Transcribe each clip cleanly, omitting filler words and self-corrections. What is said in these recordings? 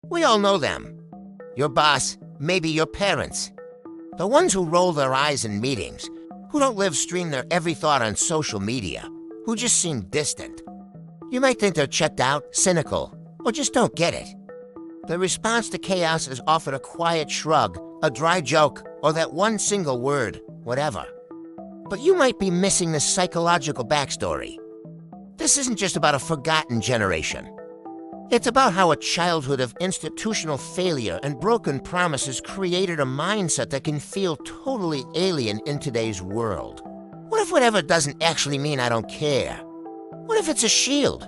We all know them. Your boss, maybe your parents. The ones who roll their eyes in meetings, who don't live stream their every thought on social media, who just seem distant. You might think they're checked out, cynical, or just don't get it. The response to chaos is often a quiet shrug, a dry joke, or that one single word, whatever. But you might be missing the psychological backstory. This isn't just about a forgotten generation. It's about how a childhood of institutional failure and broken promises created a mindset that can feel totally alien in today's world. What if whatever doesn't actually mean I don't care? What if it's a shield?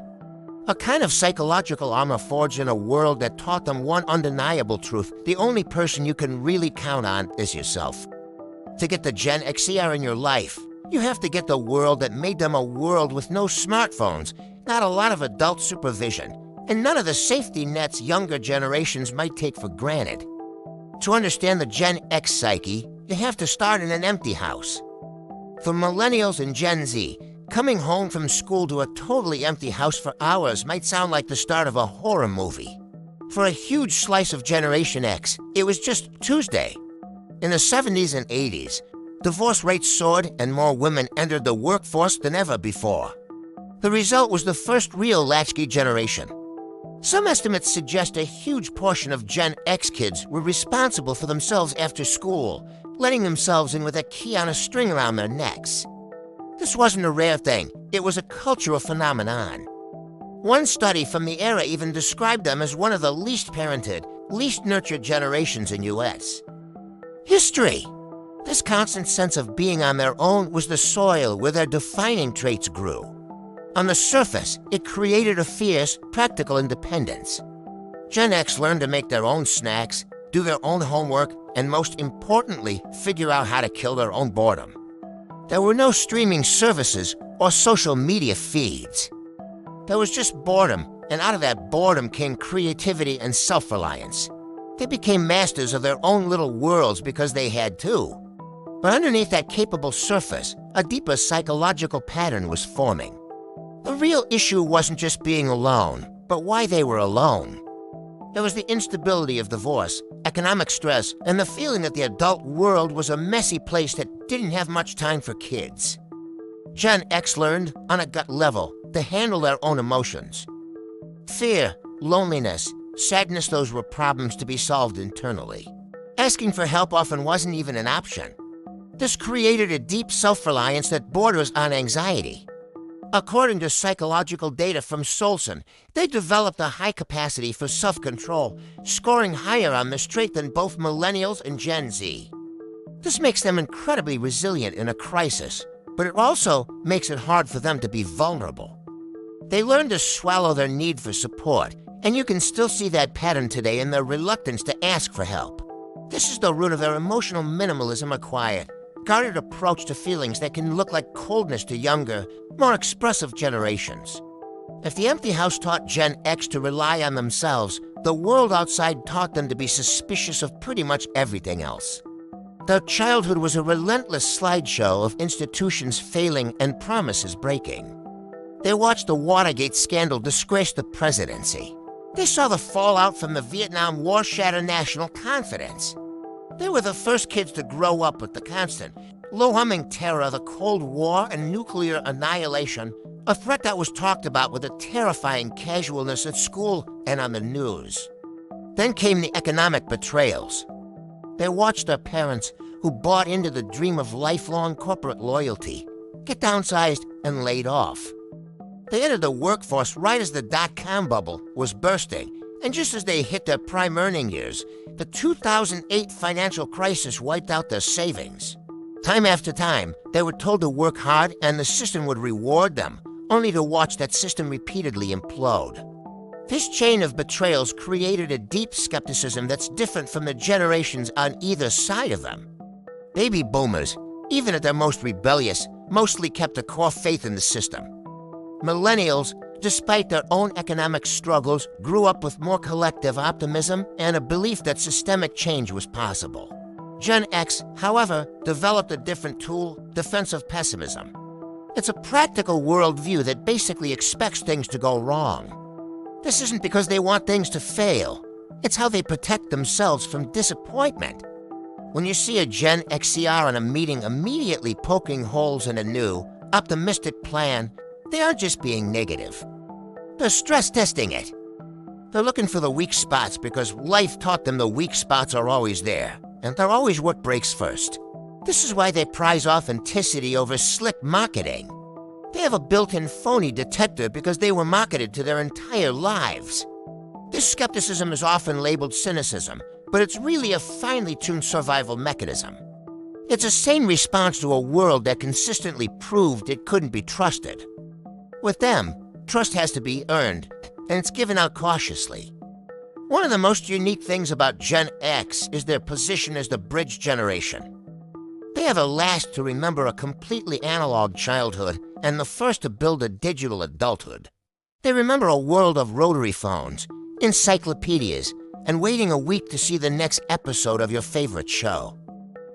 A kind of psychological armor forged in a world that taught them one undeniable truth: the only person you can really count on is yourself. To get the Gen Xer in your life, you have to get the world that made them a world with no smartphones, not a lot of adult supervision, and none of the safety nets younger generations might take for granted. To understand the Gen X psyche, you have to start in an empty house. For Millennials and Gen Z, coming home from school to a totally empty house for hours might sound like the start of a horror movie. For a huge slice of Generation X, it was just Tuesday. In the 70s and 80s, divorce rates soared and more women entered the workforce than ever before. The result was the first real latchkey generation. Some estimates suggest a huge portion of Gen X kids were responsible for themselves after school, letting themselves in with a key on a string around their necks. This wasn't a rare thing, it was a cultural phenomenon. One study from the era even described them as one of the least parented, least nurtured generations in US history. This constant sense of being on their own was the soil where their defining traits grew. On the surface, it created a fierce, practical independence. Gen X learned to make their own snacks, do their own homework, and most importantly, figure out how to kill their own boredom. There were no streaming services or social media feeds. There was just boredom, and out of that boredom came creativity and self-reliance. They became masters of their own little worlds because they had to. But underneath that capable surface, a deeper psychological pattern was forming. The real issue wasn't just being alone, but why they were alone. There was the instability of divorce, economic stress, and the feeling that the adult world was a messy place that didn't have much time for kids. Gen X learned, on a gut level, to handle their own emotions. Fear, loneliness, sadness, those were problems to be solved internally. Asking for help often wasn't even an option. This created a deep self-reliance that borders on anxiety. According to psychological data from Solson, they developed a high capacity for self-control, scoring higher on this trait than both Millennials and Gen Z. This makes them incredibly resilient in a crisis, but it also makes it hard for them to be vulnerable. They learn to swallow their need for support, and you can still see that pattern today in their reluctance to ask for help. This is the root of their emotional minimalism, a quiet, guarded approach to feelings that can look like coldness to younger, more expressive generations. If the empty house taught Gen X to rely on themselves, the world outside taught them to be suspicious of pretty much everything else. Their childhood was a relentless slideshow of institutions failing and promises breaking. They watched the Watergate scandal disgrace the presidency. They saw the fallout from the Vietnam War shatter national confidence. They were the first kids to grow up with the constant, low-humming terror of the Cold War and nuclear annihilation, a threat that was talked about with a terrifying casualness at school and on the news. Then came the economic betrayals. They watched their parents, who bought into the dream of lifelong corporate loyalty, get downsized and laid off. They entered the workforce right as the dot-com bubble was bursting, and just as they hit their prime earning years, the 2008 financial crisis wiped out their savings. Time after time, they were told to work hard and the system would reward them, only to watch that system repeatedly implode. This chain of betrayals created a deep skepticism that's different from the generations on either side of them. Baby boomers, even at their most rebellious, mostly kept a core faith in the system. Millennials, despite their own economic struggles, grew up with more collective optimism and a belief that systemic change was possible. Gen X, however, developed a different tool: defensive pessimism. It's a practical worldview that basically expects things to go wrong. This isn't because they want things to fail. It's how they protect themselves from disappointment. When you see a Gen XCR in a meeting immediately poking holes in a new, optimistic plan, they aren't just being negative. They're stress testing it. They're looking for the weak spots because life taught them the weak spots are always there, and they're always what breaks first. This is why they prize authenticity over slick marketing. They have a built-in phony detector because they were marketed to their entire lives. This skepticism is often labeled cynicism, but it's really a finely tuned survival mechanism. It's a sane response to a world that consistently proved it couldn't be trusted. With them, trust has to be earned, and it's given out cautiously. One of the most unique things about Gen X is their position as the bridge generation. They are the last to remember a completely analog childhood and the first to build a digital adulthood. They remember a world of rotary phones, encyclopedias, and waiting a week to see the next episode of your favorite show.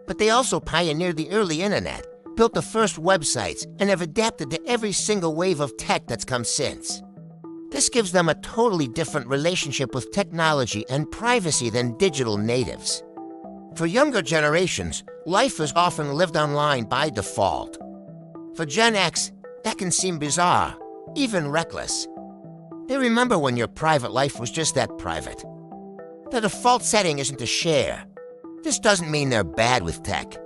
But they also pioneered the early internet, built the first websites, and have adapted to every single wave of tech that's come since. This gives them a totally different relationship with technology and privacy than digital natives. For younger generations, life is often lived online by default. For Gen X, that can seem bizarre, even reckless. They remember when your private life was just that private. The default setting isn't to share. This doesn't mean they're bad with tech.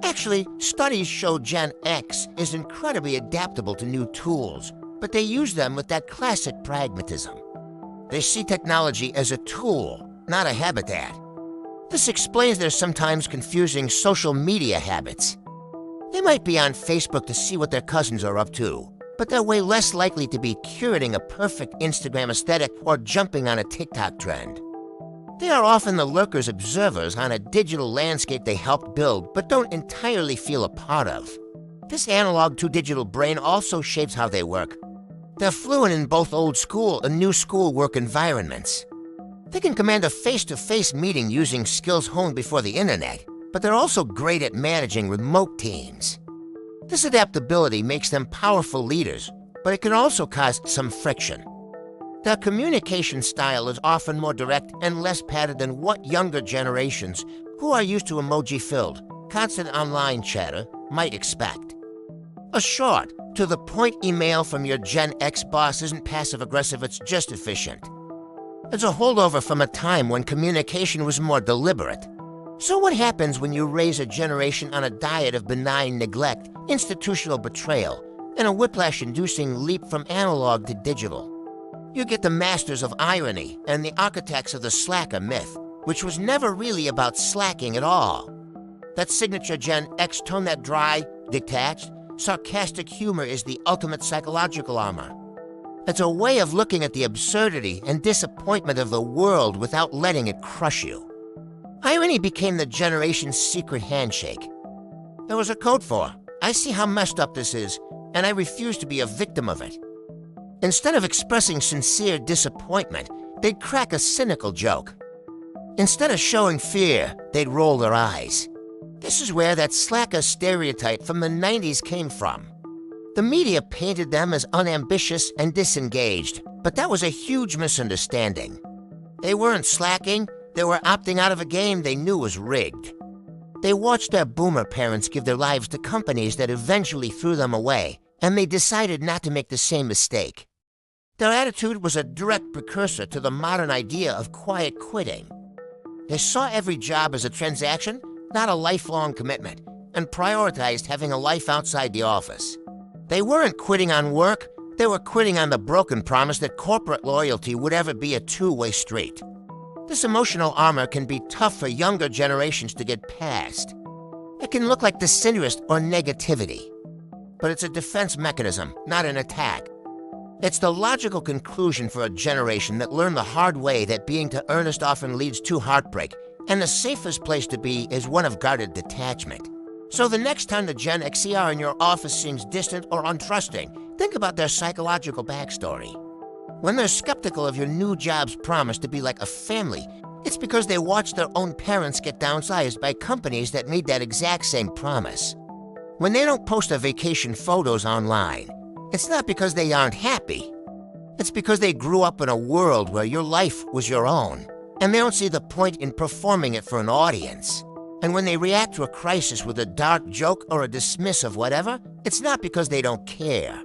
Actually, studies show Gen X is incredibly adaptable to new tools, but they use them with that classic pragmatism. They see technology as a tool, not a habitat. This explains their sometimes confusing social media habits. They might be on Facebook to see what their cousins are up to, but they're way less likely to be curating a perfect Instagram aesthetic or jumping on a TikTok trend. They are often the lurkers observers on a digital landscape they helped build but don't entirely feel a part of. This analog to digital brain also shapes how they work. They're fluent in both old school and new school work environments. They can command a face-to-face meeting using skills honed before the internet, but they're also great at managing remote teams. This adaptability makes them powerful leaders, but it can also cause some friction. Their communication style is often more direct and less padded than what younger generations, who are used to emoji-filled, constant online chatter, might expect. A short, to-the-point email from your Gen X boss isn't passive-aggressive, it's just efficient. It's a holdover from a time when communication was more deliberate. So what happens when you raise a generation on a diet of benign neglect, institutional betrayal, and a whiplash-inducing leap from analog to digital? You get the masters of irony and the architects of the slacker myth, which was never really about slacking at all. That signature Gen X tone, that dry, detached, sarcastic humor is the ultimate psychological armor. It's a way of looking at the absurdity and disappointment of the world without letting it crush you. Irony became the generation's secret handshake. There was a code for, I see how messed up this is, and I refuse to be a victim of it. Instead of expressing sincere disappointment, they'd crack a cynical joke. Instead of showing fear, they'd roll their eyes. This is where that slacker stereotype from the 90s came from. The media painted them as unambitious and disengaged, but that was a huge misunderstanding. They weren't slacking, they were opting out of a game they knew was rigged. They watched their boomer parents give their lives to companies that eventually threw them away, and they decided not to make the same mistake. Their attitude was a direct precursor to the modern idea of quiet quitting. They saw every job as a transaction, not a lifelong commitment, and prioritized having a life outside the office. They weren't quitting on work, they were quitting on the broken promise that corporate loyalty would ever be a two-way street. This emotional armor can be tough for younger generations to get past. It can look like disinterest or negativity. But it's a defense mechanism, not an attack. It's the logical conclusion for a generation that learned the hard way that being too earnest often leads to heartbreak, and the safest place to be is one of guarded detachment. So the next time the Gen XCR in your office seems distant or untrusting, think about their psychological backstory. When they're skeptical of your new job's promise to be like a family, it's because they watched their own parents get downsized by companies that made that exact same promise. When they don't post their vacation photos online, it's not because they aren't happy. It's because they grew up in a world where your life was your own. and they don't see the point in performing it for an audience. And when they react to a crisis with a dark joke or a dismiss of whatever, it's not because they don't care.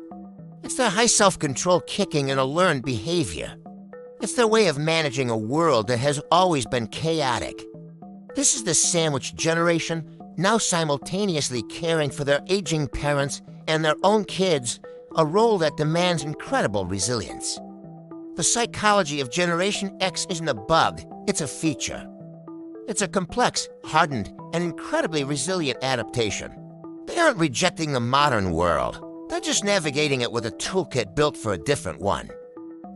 It's their high self-control kicking in a learned behavior. It's their way of managing a world that has always been chaotic. This is the sandwich generation, now simultaneously caring for their aging parents and their own kids, a role that demands incredible resilience. The psychology of Generation X isn't a bug, it's a feature. It's a complex, hardened, and incredibly resilient adaptation. They aren't rejecting the modern world. They're just navigating it with a toolkit built for a different one.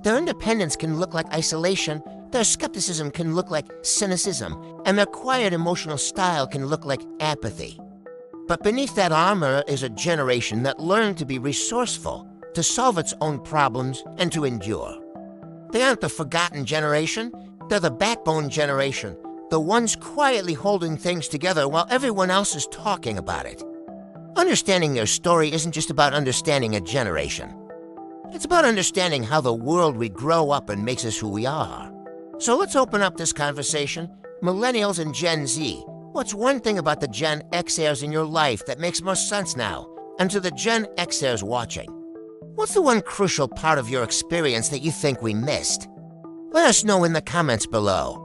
Their independence can look like isolation, their skepticism can look like cynicism, and their quiet emotional style can look like apathy. But beneath that armor is a generation that learned to be resourceful, to solve its own problems, and to endure. They aren't the forgotten generation, they're the backbone generation, the ones quietly holding things together while everyone else is talking about it. Understanding their story isn't just about understanding a generation. It's about understanding how the world we grow up in makes us who we are. So let's open up this conversation. Millennials and Gen Z, what's one thing about the Gen Xers in your life that makes more sense now? And to the Gen Xers watching, what's the one crucial part of your experience that you think we missed? Let us know in the comments below.